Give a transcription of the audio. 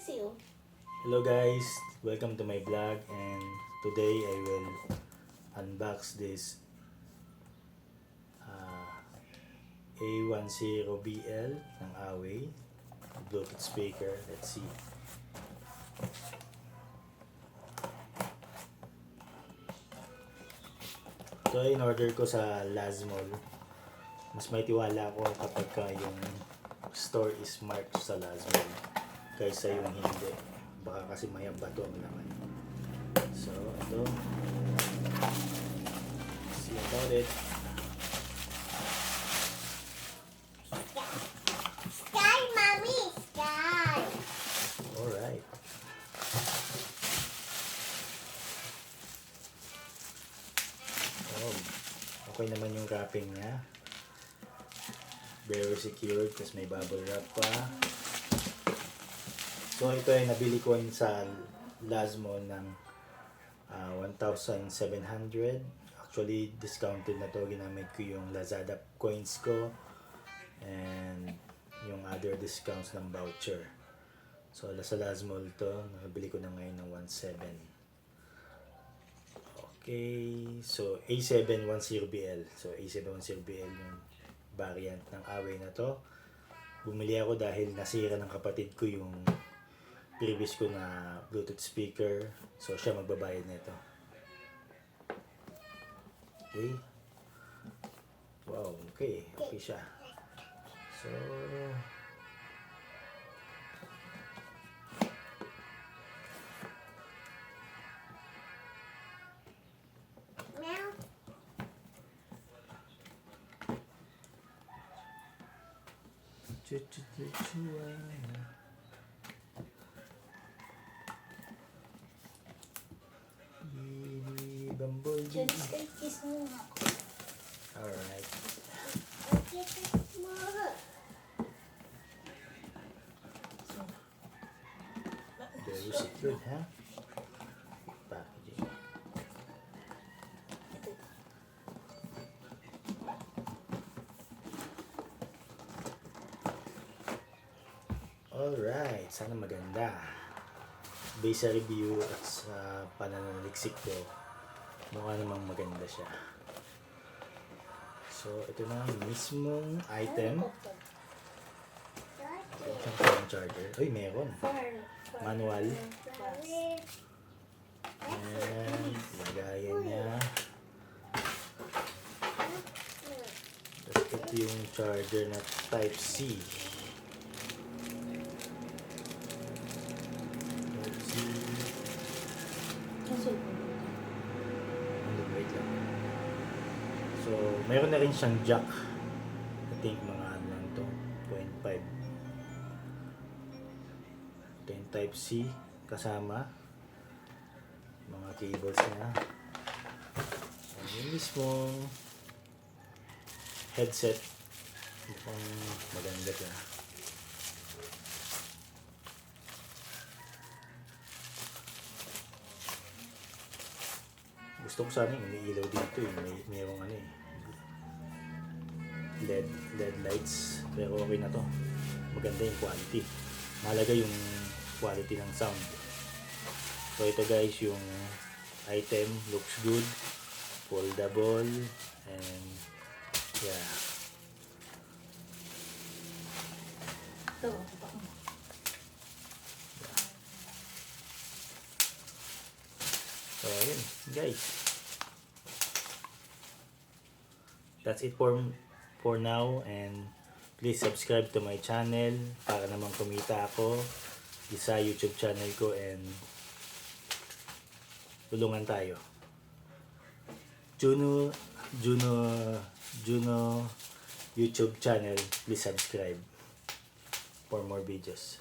you. Hello guys, welcome to my vlog, and today I will unbox this A10BL ng Huawei Bluetooth speaker. Let's see. Ito ay in-order ko sa Lazmall. Mas may tiwala ako kapag yung store is marked sa Lazmall kaysa yung hindi. Baka kasi may bato ang laman. So, ito. See about it. Sky, mommy, sky. Alright. Oh, okay naman yung wrapping niya. Very secured kasi may bubble wrap pa. So ito ay nabili ko sa Lazmall ng 1,700. Actually discounted na to. Ginamit ko yung Lazada coins ko and yung other discounts ng voucher. So sa Lazmall to, nabili ko na ngayon ng 1,700. Okay, so A710BL. So A710BL yung variant ng Huawei na to. Bumili ako dahil nasira ng kapatid ko yung previous ko na Bluetooth speaker. So siya magbabayad nito. Okay. Wow, okay. Okay siya. So Meow. Bumblebee. Just kiss mo nga. Alright. Kiss mo. Very secured, ha? Packaging. Alright, sana maganda. Based sa review at sa pananaliksik ko, mukha namang maganda siya. So, ito na yung mismong item. Ito yung charger. Uy, meron. Manual. And, lagayan niya. Tapos ito yung charger na Type C. Wait lang. So, mayroon na rin siyang jack. I think mga ano lang to, 0.5. Ito yung Type C kasama. Mga cables niya. And yung mismong headset. Mukhang maganda siya. Gusto ko sana yung ilaw dito eh. Mayroong ano eh. LED lights. Pero okay na to. Maganda yung quality. Mahalaga yung quality ng sound. So ito guys yung item. Looks good. Foldable. And yeah. Ito. So ayun guys. That's it for now, and please subscribe to my channel para naman kumita ako sa YouTube channel ko and tulungan tayo. Juno YouTube channel, please subscribe for more videos.